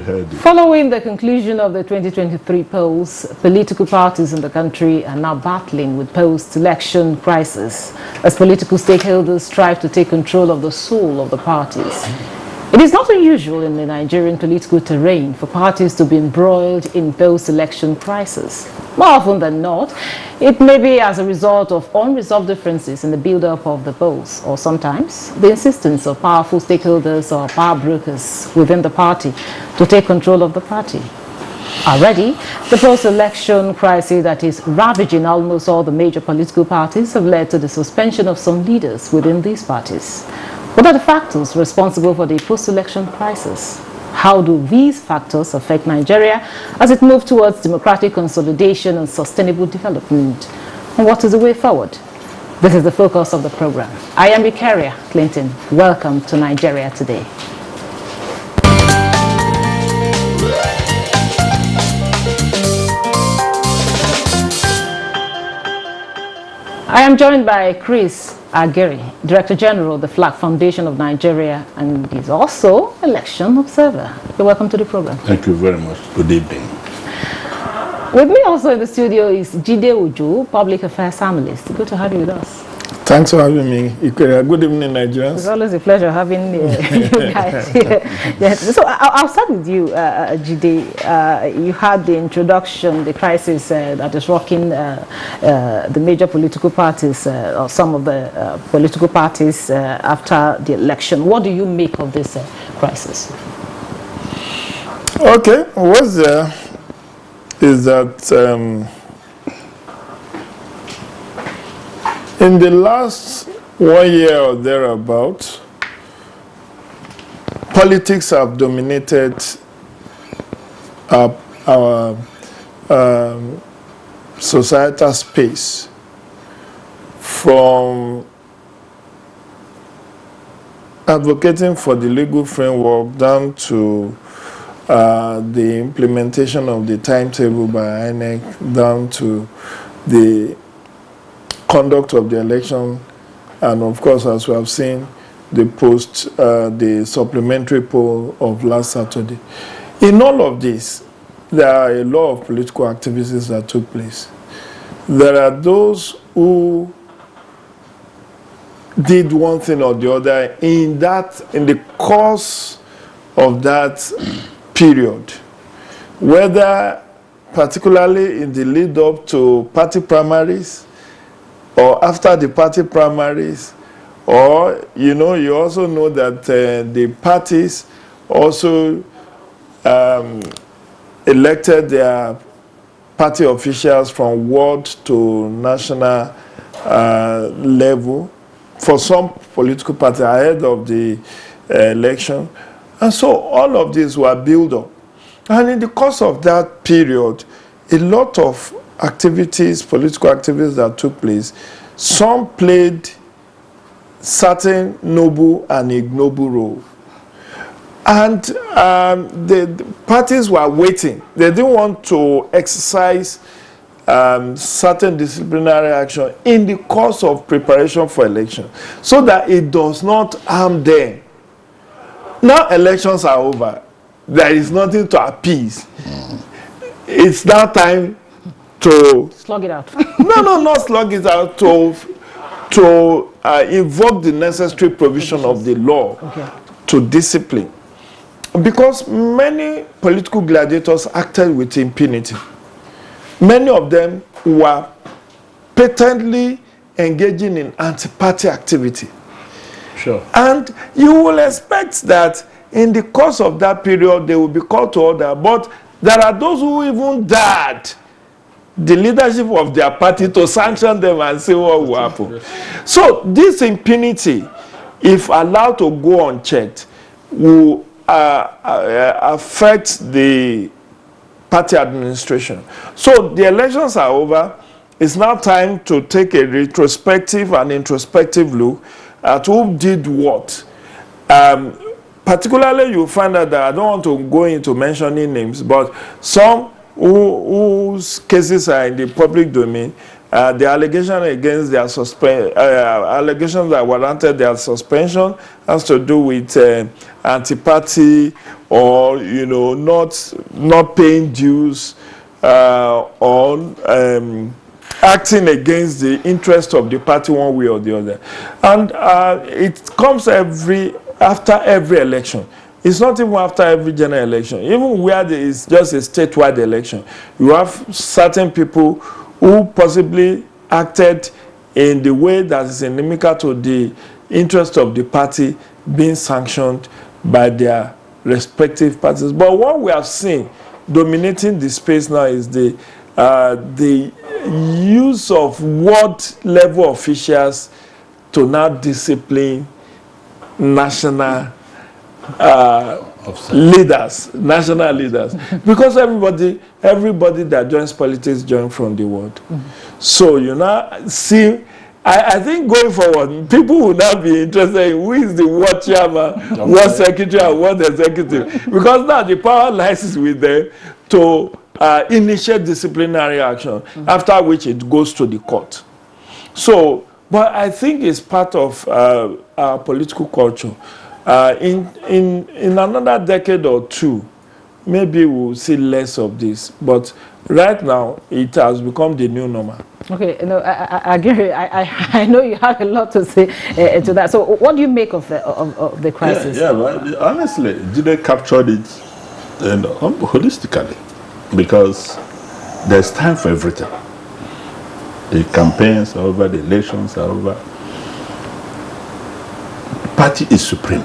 we heard you. Following the conclusion of the 2023 polls, political parties in the country are now battling with post-election crisis as political stakeholders strive to take control of the soul of the parties. It is not unusual in the Nigerian political terrain for parties to be embroiled in post-election crisis. More often than not, it may be as a result of unresolved differences in the build-up of the polls, or sometimes the insistence of powerful stakeholders or power brokers within the party to take control of the party. Already, the post-election crisis that is ravaging almost all the major political parties have led to the suspension of some leaders within these parties. What are the factors responsible for the post-election crisis? How do these factors affect Nigeria as it moves towards democratic consolidation and sustainable development? And what is the way forward? This is the focus of the program. I am Ikaria Clinton. Welcome to Nigeria Today. I am joined by Chris Agiri, Director General of the Flag Foundation of Nigeria, and he's also election observer. You're welcome to the program. Thank you very much. Good evening. With me also in the studio is Jide Uju, Public Affairs Analyst. Good to have you with us. Thanks for having me. Good evening, Nigerians. It's always a pleasure having you guys here. Yes. So I'll start with you, Jide. You had the introduction, the crisis that is rocking the major political parties, or some of the political parties after the election. What do you make of this crisis? Okay, what's there is that in the last 1 year or thereabout, politics have dominated our societal space, from advocating for the legal framework down to the implementation of the timetable by INEC, down to the conduct of the election, and of course, as we have seen, the supplementary poll of last Saturday. In all of this, there are a lot of political activities that took place. There are those who did one thing or the other in the course of that period, whether particularly in the lead up to party primaries, or after the party primaries, or you also know that the parties also elected their party officials from ward to national level for some political party ahead of the election. And so all of these were built up. And in the course of that period, a lot of activities, political activities that took place, some played certain noble and ignoble role. And the parties were waiting. They didn't want to exercise certain disciplinary action in the course of preparation for election, so that it does not harm them. Now elections are over. There is nothing to appease. It's now time to slug it out. No, not slug it out. To invoke the necessary provision of the law to discipline, because many political gladiators acted with impunity. Many of them were patently engaging in anti-party activity. Sure. And you will expect that in the course of that period they will be called to order, but there are those who even dared the leadership of their party to sanction them and see what will happen. So this impunity, if allowed to go unchecked, will affect the party administration. So the elections are over. It's now time to take a retrospective and introspective look at who did what. Particularly, you find out that I don't want to go into mentioning names, but some whose cases are in the public domain, the allegation against their allegations that warranted their suspension has to do with anti-party or not paying dues or acting against the interest of the party one way or the other. And it comes after every election. It's not even after every general election. Even where there is just a statewide election, you have certain people who possibly acted in the way that is inimical to the interest of the party being sanctioned by their respective parties. But what we have seen dominating the space now is the use of ward-level officials to now discipline national national leaders, because everybody that joins politics joins from the ward. So you now see, I think going forward, people will now be interested in who is the ward chairman, ward secretary, and ward executive, because now the power lies with them to initiate disciplinary action, after which it goes to the court. So, but I think it's part of our political culture. In another decade or two, maybe we'll see less of this. But right now, it has become the new normal. Okay, I know you have a lot to say to that. So, what do you make of the crisis? Yeah, but honestly, they captured it holistically, because there's time for everything. The campaigns are over, the elections are over. Party is supreme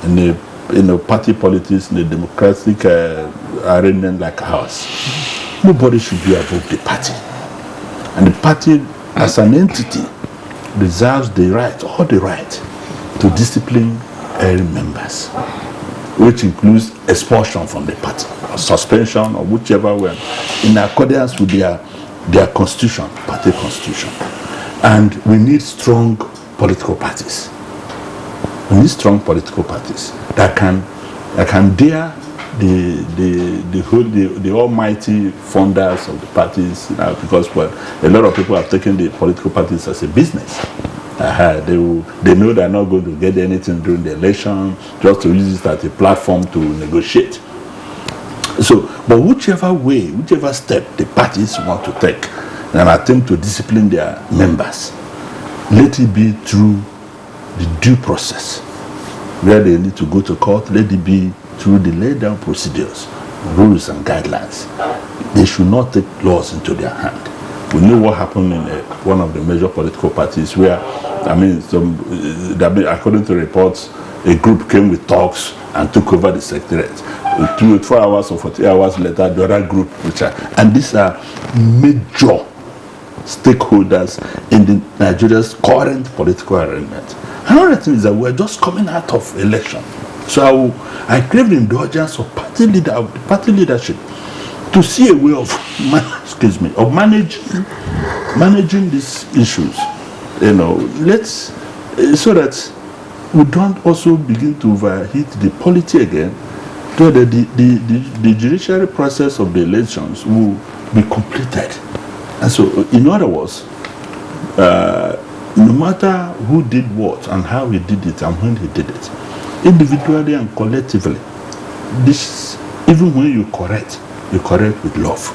in the party politics, in the democratic arena like ours. Nobody should be above the party, and the party as an entity reserves the right to discipline every members, which includes expulsion from the party, or suspension, or whichever way, in accordance with their constitution, party constitution. And we need strong political parties. We need strong political parties that can dare the almighty funders of the parties, because a lot of people have taken the political parties as a business. They know they're not going to get anything during the election, just to use it as a platform to negotiate. So, but whichever step the parties want to take and attempt to discipline their members, let it be through the due process, where they need to go to court. Let it be through the laid down procedures, rules and guidelines. They should not take laws into their hand. We know what happened in one of the major political parties, where, according to reports, a group came with talks and took over the secretariat. 4 hours or 40 hours later, the other group, and these are major stakeholders in the Nigeria's current political arrangement. Another thing is that we're just coming out of election. So I crave the indulgence of party leadership to see a way of managing these issues. So that we don't also begin to overheat the polity again, so that the judiciary process of the elections will be completed. And so, in other words, no matter who did what and how he did it and when he did it, individually and collectively, this, even when you correct with love,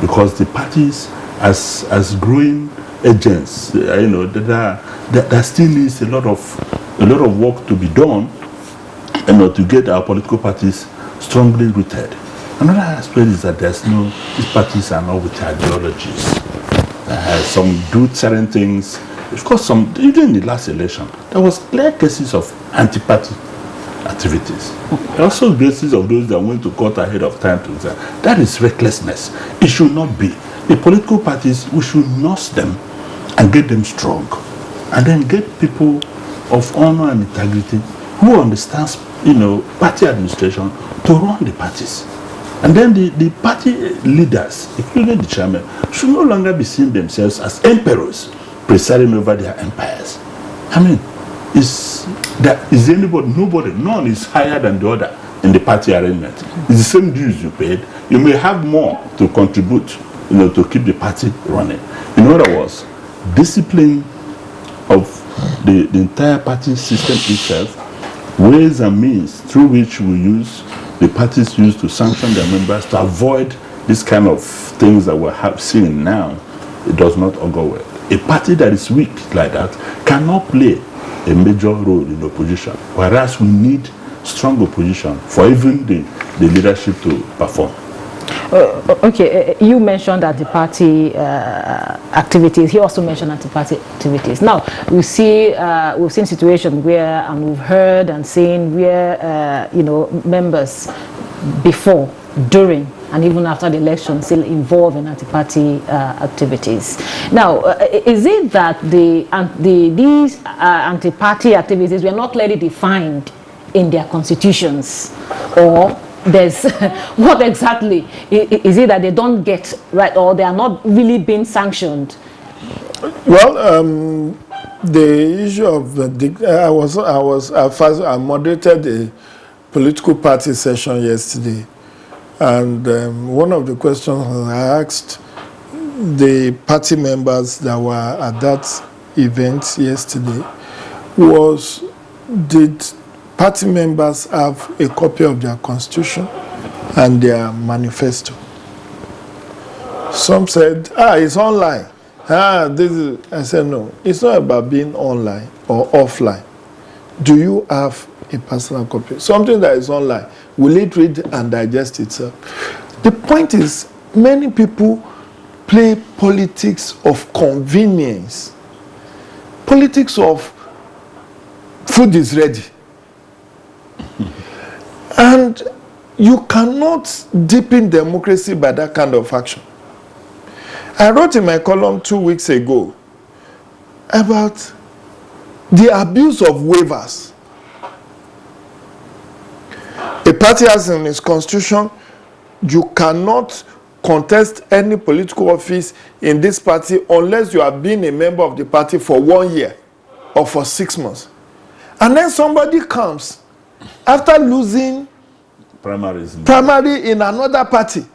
because the parties, as growing agents, that still needs a lot of work to be done, to get our political parties strongly rooted. Another aspect is that these parties are not with ideologies. Some do certain things. Of course, even in the last election, there was clear cases of anti-party activities. There are also cases of those that went to court ahead of time to say that is recklessness. It should not be. The political parties, we should nurse them and get them strong, and then get people of honor and integrity who understands, party administration to run the parties. And then the party leaders, including the chairman, should no longer be seeing themselves as emperors presiding over their empires. None is higher than the other. in the party arrangement. It's the same dues you paid. You may have more to contribute, to keep the party running. In other words, discipline of the entire party system itself, ways and means through which the parties use to sanction their members to avoid this kind of things that we're seeing now, it does not augur well. A party that is weak like that cannot play a major role in opposition, whereas we need strong opposition for even the leadership to perform. Okay, you mentioned anti-party activities. He also mentioned anti-party activities. Now, we've seen situations where, and we've heard and seen where, members before, during, and even after the election still involved in anti-party activities. Now, is it that these anti-party activities were not clearly defined in their constitutions, or there's what exactly is it that they don't get right, or they are not really being sanctioned? Well, the issue of I moderated a political party session yesterday, and one of the questions I asked the party members that were at that event yesterday was, did party members have a copy of their constitution and their manifesto? Some said, it's online. I said, no, it's not about being online or offline. Do you have a personal copy? Something that is online, will it read and digest itself? The point is, many people play politics of convenience, politics of food is ready. And you cannot deepen democracy by that kind of action. I wrote in my column 2 weeks ago about the abuse of waivers. A party has in its constitution, you cannot contest any political office in this party unless you have been a member of the party for 1 year or for 6 months. And then somebody comes after losing primary in another party.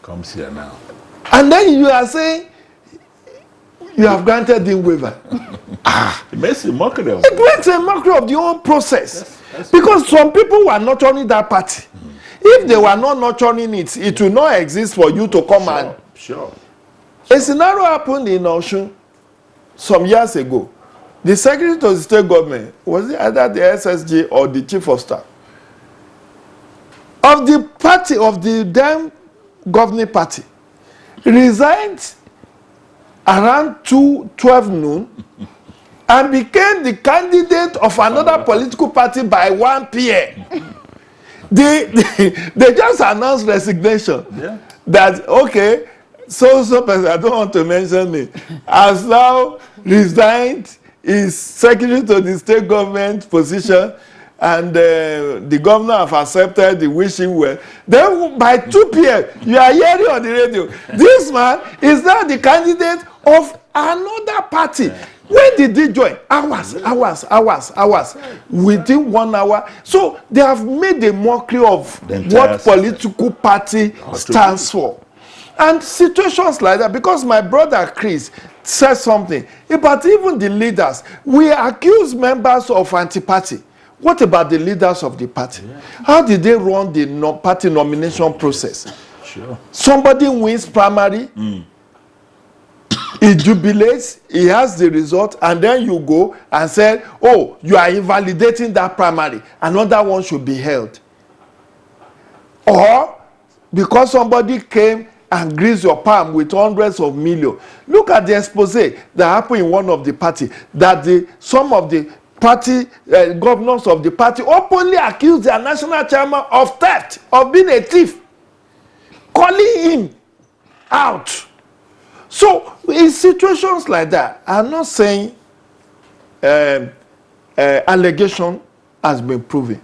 Comes here now. And then you are saying you have granted him waiver. It makes a mockery of it. Makes a mockery of the whole process. Because some people were nurturing that party. If they were not nurturing it, it will not exist for you to come and... Sure. A scenario happened in Osun some years ago. The secretary to the state government, was it either the SSG or the chief of staff of the party, of the then governing party, resigned around 12 noon and became the candidate of another political party by 1 p.m. They just announced resignation. Yeah. That, okay, so person, I don't want to mention it, has now resigned his secretary to the state government position, and the governor have accepted the wishing well. Then by 2 p.m., you are hearing on the radio, this man is now the candidate of another party. Yeah. When did they join? Hours. Within 1 hour. So they have made a mockery of what political party stands for. And situations like that, because my brother Chris said something about even the leaders. We accuse members of anti-party. What about the leaders of the party? Yeah. How did they run the party nomination process? Sure. Somebody wins primary, he jubilates, he has the result, and then you go and say, oh, you are invalidating that primary. Another one should be held. Or, because somebody came and greased your palm with hundreds of millions. Look at the expose that happened in one of the party, that some of the party governors of the party openly accused their national chairman of theft, of being a thief, calling him out. So in situations like that, I'm not saying allegation has been proven,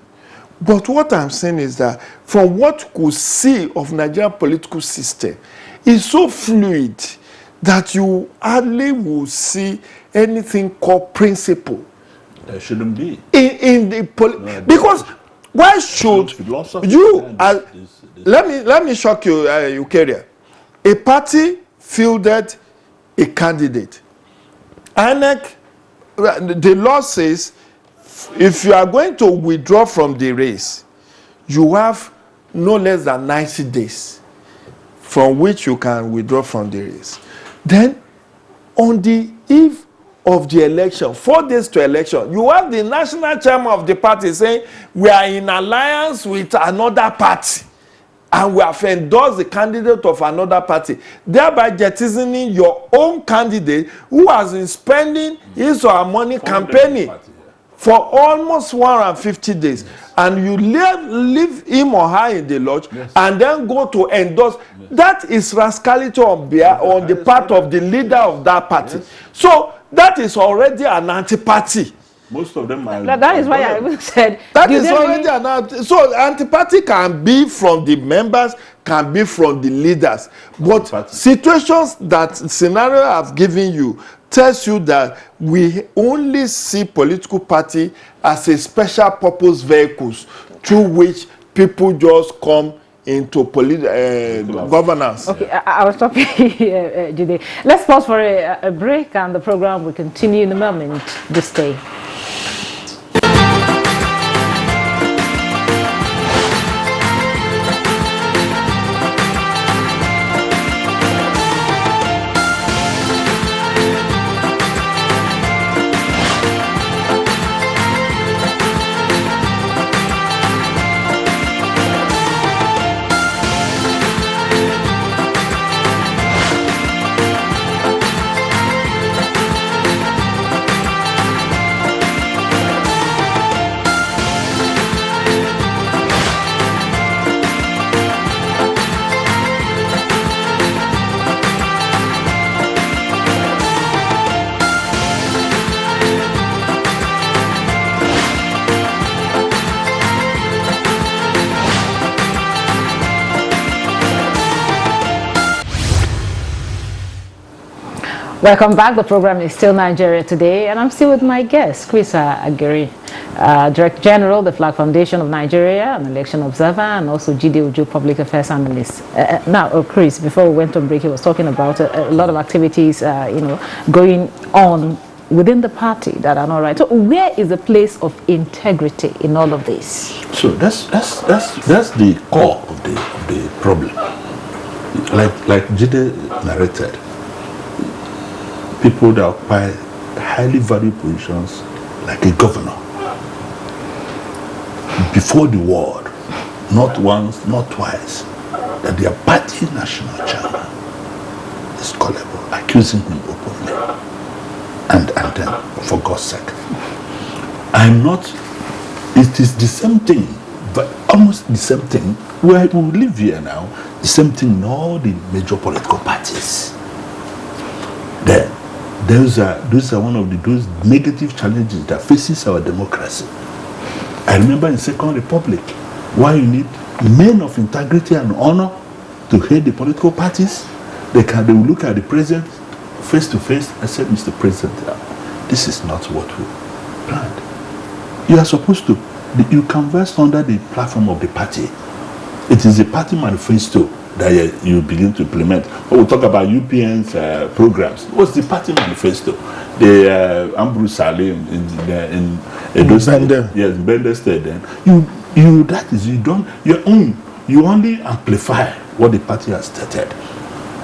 but what I'm saying is that from what we could see of Nigerian political system, is so fluid that you hardly will see anything called principle. There shouldn't be. In the because Why should philosophy you? behind this. Let me shock you, Eukarya. A party fielded a candidate. INEC, the law says, if you are going to withdraw from the race, you have no less than 90 days from which you can withdraw from the race. Then, on the eve of the election, 4 days to election, you have the national chairman of the party saying, we are in alliance with another party and we have endorsed the candidate of another party, thereby jettisoning your own candidate who has been spending his or her money campaigning for almost 150 days. Yes. And you leave him or her in the lodge, yes, and then go to endorse. Yes. That is rascality on the part of the leader of that party. Yes. So that is already an anti-party. Most of them are. That is why I even said that is already an anti. So anti-party can be from the members, can be from the leaders. But situations that scenario I've given you tells you that we only see political party as a special purpose vehicles through which people just come into governance. Okay, I was talking here, Jide. Let's pause for a break, and the program will continue in a moment. This day. Welcome back. The program is still Nigeria Today, and I'm still with my guest, Chris Agiri, Director General, the Flag Foundation of Nigeria, an election observer, and also Jide Ojo, Public Affairs Analyst. Now, Chris, before we went on break, he was talking about a lot of activities, going on within the party that are not right. So, where is the place of integrity in all of this? So that's the core of the problem. Like Jide narrated. People that occupy highly valued positions, like a governor, before the world, not once, not twice, that their party national chairman is culpable, accusing him openly. And then, for God's sake, it is the same thing, but almost the same thing, where we live here now, the same thing in all the major political parties. Then, those are one of those negative challenges that faces our democracy. I remember in Second Republic, why you need men of integrity and honor to head the political parties. They will look at the president face to face and say, Mr. President, this is not what we planned. You are supposed to, you converse under the platform of the party. It is a party manifesto that you begin to implement. When we talk about UPN's programs, what's the party manifesto? The Ambrose Salim in Edo State, yes, Bender State. Then you only amplify what the party has stated.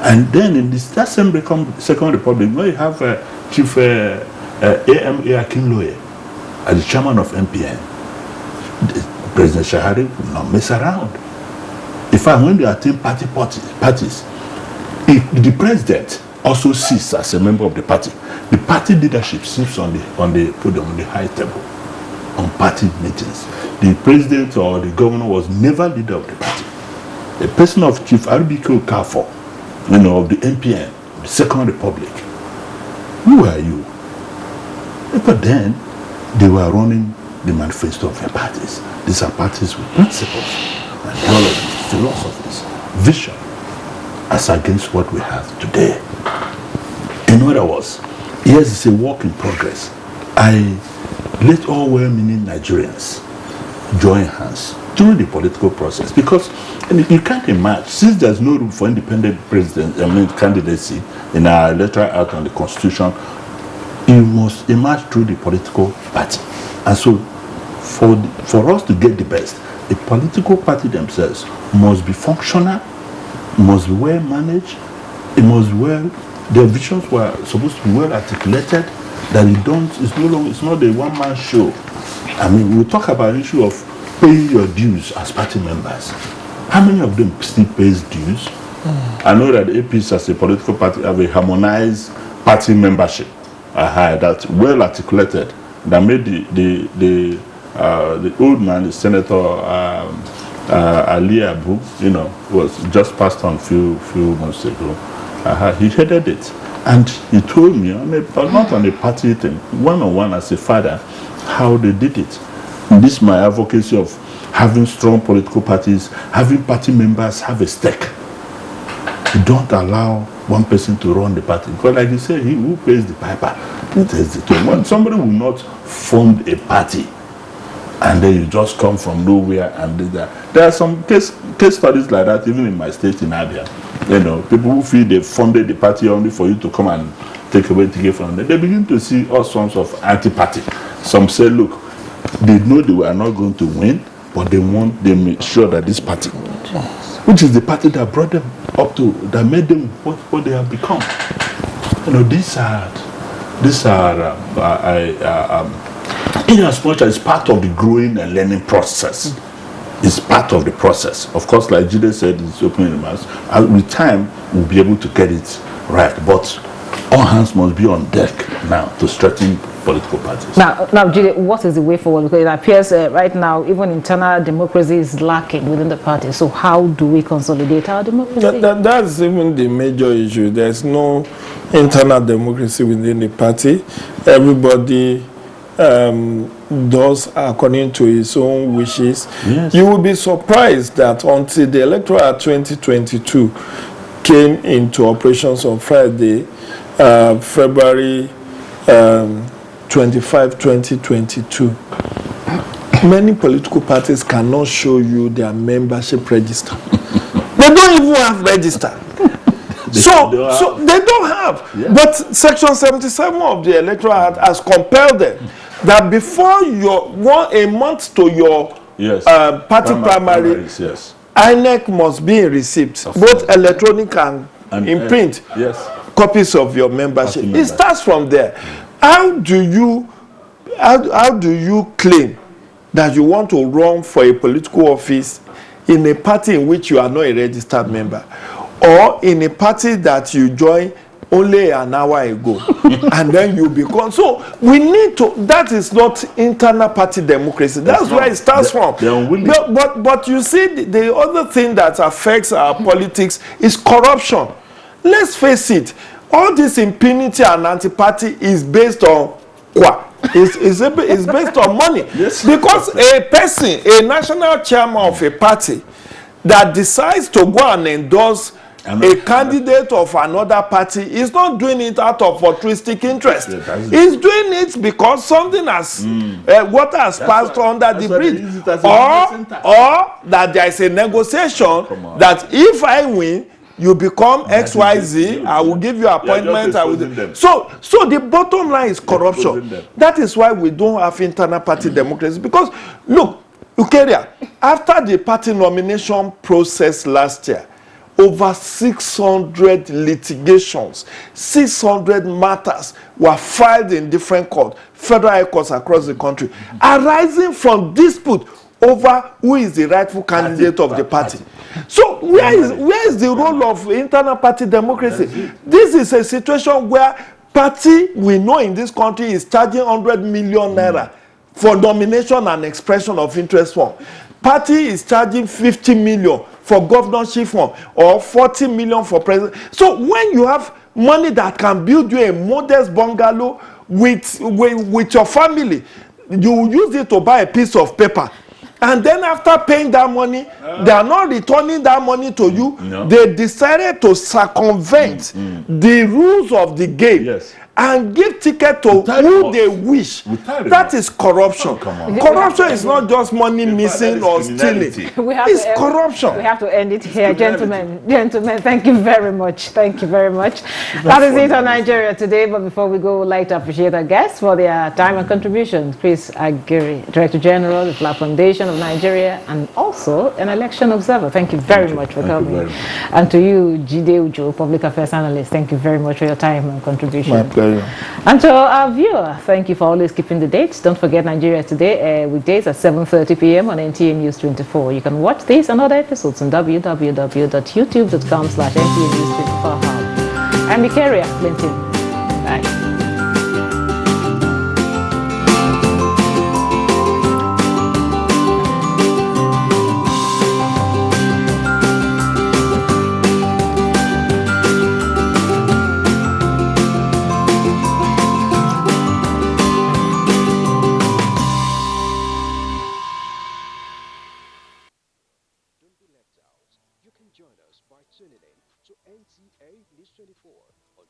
And then in that same Second Republic, where you have Chief A.M.A. Akinloye as the chairman of NPN, President Shahari will not mess around. In fact, when they attend parties, if the president also sits as a member of the party leadership sits on the high table on party meetings. The president or the governor was never leader of the party. The person of Chief RBK Okafor, of the NPN, the Second Republic. Who are you? But then they were running the manifesto of their parties. These are parties with principles, ideologies, philosophies, vision, as against what we have today. In other words, yes, it's a work in progress. I let all well-meaning Nigerians join hands during the political process, because you can't imagine, since there's no room for independent candidacy in our electoral act and the constitution, you must emerge through the political party. And so for us to get the best, the political party themselves must be functional, must be well managed, it must be their visions were supposed to be well articulated, that it's not a one-man show. I mean, we talk about the issue of paying your dues as party members. How many of them still pays dues? I know that APs as a political party have a harmonized party membership that's well articulated, that made the old man, the Senator Ali Abu, was just passed on few months ago. He headed it, and he told me, not on a party thing, one-on-one as a father, how they did it. And this is my advocacy of having strong political parties, having party members have a stake. You don't allow one person to run the party, because like you say, he who pays the piper, he takes the tone. Somebody will not fund a party and then you just come from nowhere and do that. There are some case studies like that even in my state in Abia. People who feel they funded the party only for you to come and take away ticket from them, they begin to see all sorts of anti-party. Some say, look, they know they were not going to win, but they make sure that this party, which is the party that brought them up to, that made them what they have become. These are in as much as it's part of the growing and learning process. It's part of the process. Of course, like Jide said, it's opening the mouth. With time, we'll be able to get it right. But all hands must be on deck now to strengthen political parties. Now, Jide, what is the way forward? Because it appears right now, even internal democracy is lacking within the party. So how do we consolidate our democracy? That's even the major issue. There's no internal democracy within the party. Everybody does according to his own wishes. Yes. You will be surprised that until the electoral Act 2022 came into operations on Friday, February 25, 2022, many political parties cannot show you their membership register. They don't even have register. So they don't have. Yeah. But Section 77 of the Electoral Act has compelled them that before a month to your party primary, yes, INEC must be in receipt, both electronic and in print, copies of your membership. It starts from there. How do you claim that you want to run for a political office in a party in which you are not a registered member, or in a party that you joined only an hour ago and then you become? So we need to, that is not internal party democracy. That's where it starts from. But you see, the other thing that affects our politics is corruption. Let's face it, all this impunity and anti-party is based on it's based on money. Yes. Because a person, a national chairman of a party that decides to go and endorse a candidate of another party is not doing it out of altruistic interest. He's doing it because something has water has passed under the bridge, or that there is a negotiation that if I win, you become XYZ, I will give you appointment. So the bottom line is corruption. That is why we don't have internal party democracy. Because look, Ukeria, after the party nomination process last year, over 600 litigations, 600 matters were filed in different courts, federal high courts across the country, arising from dispute over who is the rightful candidate of the party. So where is the role of internal party democracy? This is a situation where party we know in this country is charging 100 million naira for nomination and expression of interest form. Party is charging 50 million for governorship form, or 40 million for president. So when you have money that can build you a modest bungalow with your family, you use it to buy a piece of paper. And then after paying that money, they are not returning that money to you. No. They decided to circumvent the rules of the game. Yes. and give ticket to Without who us. they wish. Without That us. is corruption. Oh, come on. Corruption is not just money missing or stealing. It's corruption. We have to end it here, criminality. gentlemen. Thank you very much. Thank you very much. That is it on Nigeria Today. But before we go, we'd like to appreciate our guests for their time and contributions. Chris Agiri, Director General, the Flag Foundation of Nigeria, and also an election observer. Thank you very much for coming. And to you, Jide Ujo, Public Affairs Analyst, thank you very much for your time and contribution. My pleasure. And to our viewer, thank you for always keeping the dates. Don't forget Nigeria Today, weekdays at 7:30 p.m. on NTA News 24. You can watch these and other episodes on www.youtube.com/NTA News 24 Hub. I'm Ikaria Clinton. Bye. Join us by tuning in to NTA News 24 on